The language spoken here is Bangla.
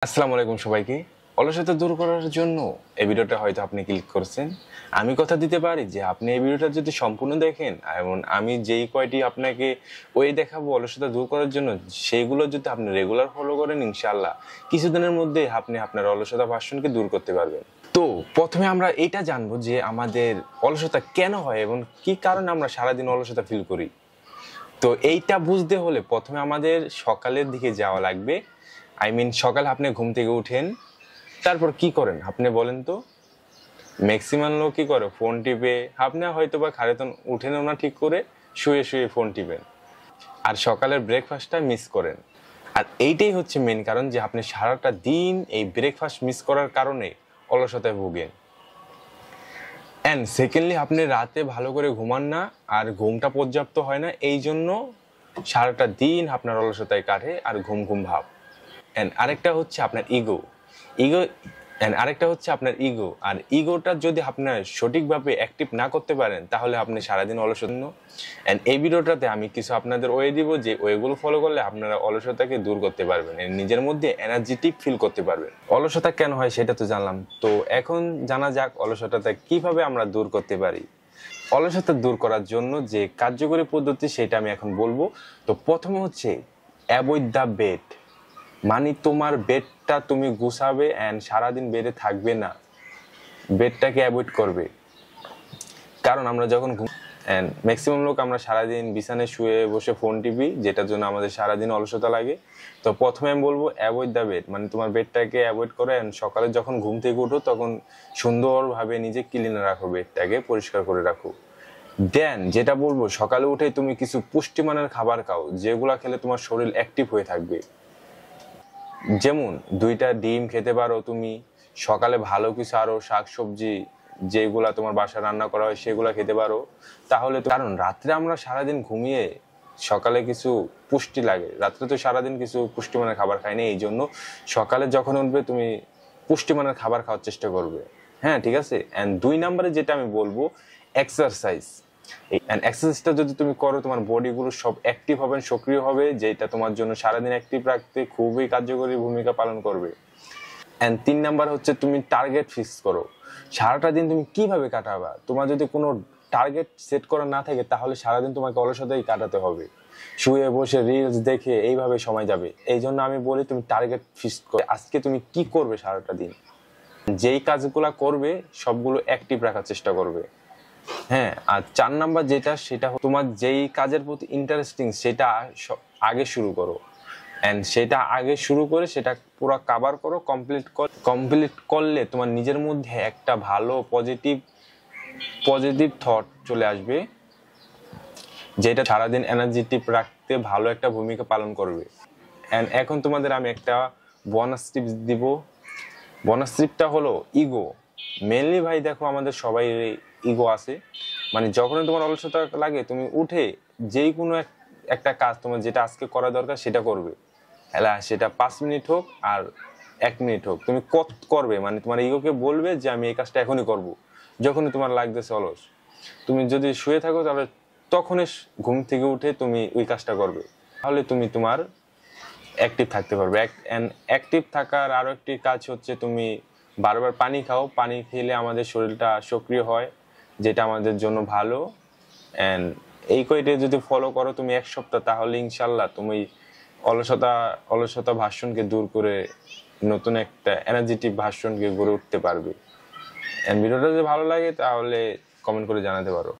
আসসালামু আলাইকুম সবাইকে। অলসতা দূর করার জন্য এই ভিডিওটা হয়তো আপনি ক্লিক করছেন। আমি কথা দিতে পারি যে আপনি এই ভিডিওটা যদি সম্পূর্ণ দেখেন এবং আমি যেই কয়টি আপনাকে দেখাবো অলসতা দূর করার জন্য, সেইগুলো যদি আপনি রেগুলার ফলো করেন, ইনশাআল্লাহ কিছুদিনের মধ্যে আপনি আপনার অলসতা ভার্সনকে দূর করতে পারবেন। তো প্রথমে আমরা এটা জানবো যে আমাদের অলসতা কেন হয় এবং কি কারণে আমরা সারাদিন অলসতা ফিল করি। তো এইটা বুঝতে হলে প্রথমে আমাদের সকালের দিকে যাওয়া লাগবে। সকালে আপনি ঘুম থেকে উঠেন, তারপর কি করেন আপনি বলেন তো? ম্যাক্সিমাম লোক কি করে? ফোন টিপে। আপনি হয়তো বা খারেতন উঠেনও না ঠিক করে, শুয়ে শুয়ে ফোন টিপেন আর সকালের ব্রেকফাস্টটা মিস করেন। আর এইটাই হচ্ছে মেন কারণ যে আপনি সারাটা দিন এই ব্রেকফাস্ট মিস করার কারণে অলসতায় ভুগেন। অ্যান্ড সেকেন্ডলি আপনি রাতে ভালো করে ঘুমান না, আর ঘুমটা পর্যাপ্ত হয় না, এই জন্য সারাটা দিন আপনার অলসতায় কাটে আর ঘুম ঘুম ভাব। অ্যান্ড আরেকটা হচ্ছে আপনার ইগো আর ইগোটা যদি আপনার সঠিকভাবে অ্যাক্টিভ না করতে পারেন, তাহলে আপনি সারাদিন অলসতা। অ্যান্ড এই ভিডিওটাতে আমি কিছু আপনাদের দিব, যে ওয়েগুলো ফলো করলে আপনারা অলসতাকে দূর করতে পারবেন, নিজের মধ্যে এনার্জেটিক ফিল করতে পারবেন। অলসতা কেন হয় সেটা তো জানলাম, তো এখন জানা যাক অলসতাটা কিভাবে আমরা দূর করতে পারি। অলসতা দূর করার জন্য যে কার্যকরী পদ্ধতি সেটা আমি এখন বলবো। তো প্রথমে হচ্ছে অ্যাভয়েড দ্য বেড, মানে তোমার বেডটা তুমি গুছাবে অ্যান্ড সারাদিন বেডে থাকবে না, বেডটাকে অ্যাভয়েড করবে। কারণ আমরা যখন ম্যাক্সিমাম লোক আমরা সারাদিন বিছানায় শুয়ে বসে ফোন টিপি, যেটার জন্য আমাদের সারাদিন অলসতা লাগে। তো প্রথমে আমি বলবো অ্যাভয়েড দ্য বেড, মানে তোমার বেডটাকে অ্যাভয়েড করে অ্যান্ড সকালে যখন ঘুম থেকে উঠো তখন সুন্দরভাবে নিজে ক্লিন রাখো, বেডটাকে পরিষ্কার করে রাখো। দেন যেটা বলবো, সকালে উঠে তুমি কিছু পুষ্টিমানের খাবার খাও, যেগুলা খেলে তোমার শরীর অ্যাক্টিভ হয়ে থাকবে। যেমন 2টা ডিম খেতে পারো তুমি, সকালে ভালো কিছু আরো শাকসবজি যেগুলা তোমার বাসায় রান্না করা হয় সেগুলা খেতে পারো। তাহলে তো, কারণ রাত্রে আমরা সারাদিন ঘুমিয়ে সকালে কিছু পুষ্টি লাগে, রাত্রে তো সারাদিন কিছু পুষ্টিমানের খাবার খাই না, এই জন্য সকালে যখন উঠবে তুমি পুষ্টিমানের খাবার খাওয়ার চেষ্টা করবে। হ্যাঁ, ঠিক আছে। অ্যান্ড 2 নম্বরে যেটা আমি বলবো, এক্সারসাইজ। এক্সারসাইজটা যদি তুমি করো, তোমার বডিগুলো সব অ্যাক্টিভ হবে, সক্রিয় হবে, যেটা তোমার জন্য সারাদিন অ্যাক্টিভ রাখতে খুবই কার্যকরী ভূমিকা পালন করবে। অ্যান্ড 3 নাম্বার হচ্ছে তুমি টার্গেট ফিক্স করো। সারাটা দিন তুমি কিভাবে কাটাবা, তোমার যদি কোনো টার্গেট সেট করা না থাকে, তাহলে সারাদিন তোমাকে অলসতাই কাটাতে হবে, শুয়ে বসে রিলস দেখে এইভাবে সময় যাবে। এই জন্য আমি বলি তুমি টার্গেট ফিক্স করো, আজকে তুমি কি করবে সারাটা দিন, যেই কাজগুলা করবে সবগুলো অ্যাক্টিভ রাখার চেষ্টা করবে। হ্যাঁ, আর 4 নাম্বার যেটা, সেটা তোমার যেই কাজের প্রতি ইন্টারেস্টিং সেটা আগে শুরু করো। এন্ড সেটা আগে শুরু করে সেটা পুরো কভার করো, কমপ্লিট করলে তোমার নিজের মধ্যে একটা ভালো পজিটিভ থট চলে আসবে, যেটা সারাদিন এনার্জেটিক রাখতে ভালো একটা ভূমিকা পালন করবে। এন্ড এখন তোমাদের আমি একটা বোনাস টিপস দিব। বোনাস টিপটা হলো ইগো। মেনলি ভাই দেখো, আমাদের সবাই ইগো আছে, মানে যখনই তোমার অলসতা লাগে তুমি উঠে যেই কোনো একটা কাজ তোমার যেটা আজকে করা দরকার সেটা করবে। হ্যাঁ, সেটা 5 মিনিট হোক আর 1 মিনিট হোক, তুমি করবে, মানে তোমার ইগোকে বলবে যে আমি এই কাজটা এখনই করব। যখনই তোমার লাগতেছে অলস, তুমি যদি শুয়ে থাকো তাহলে তখনই ঘুম থেকে উঠে তুমি ওই কাজটা করবে, তাহলে তুমি তোমার অ্যাক্টিভ থাকতে পারবে। অ্যাক্টিভ থাকার আরো একটি কাজ হচ্ছে তুমি বারবার পানি খাও। পানি খেলে আমাদের শরীরটা সক্রিয় হয়, যেটা আমাদের জন্য ভালো। অ্যান্ড এই কয়টা যদি ফলো করো তুমি 1 সপ্তাহ, তাহলে ইনশাল্লাহ তুমি অলসতা ভার্সনকে দূর করে নতুন একটা এনার্জেটিক ভার্সনকে গড়ে উঠতে পারবে। ভিডিওটা যদি ভালো লাগে তাহলে কমেন্ট করে জানাতে পারো।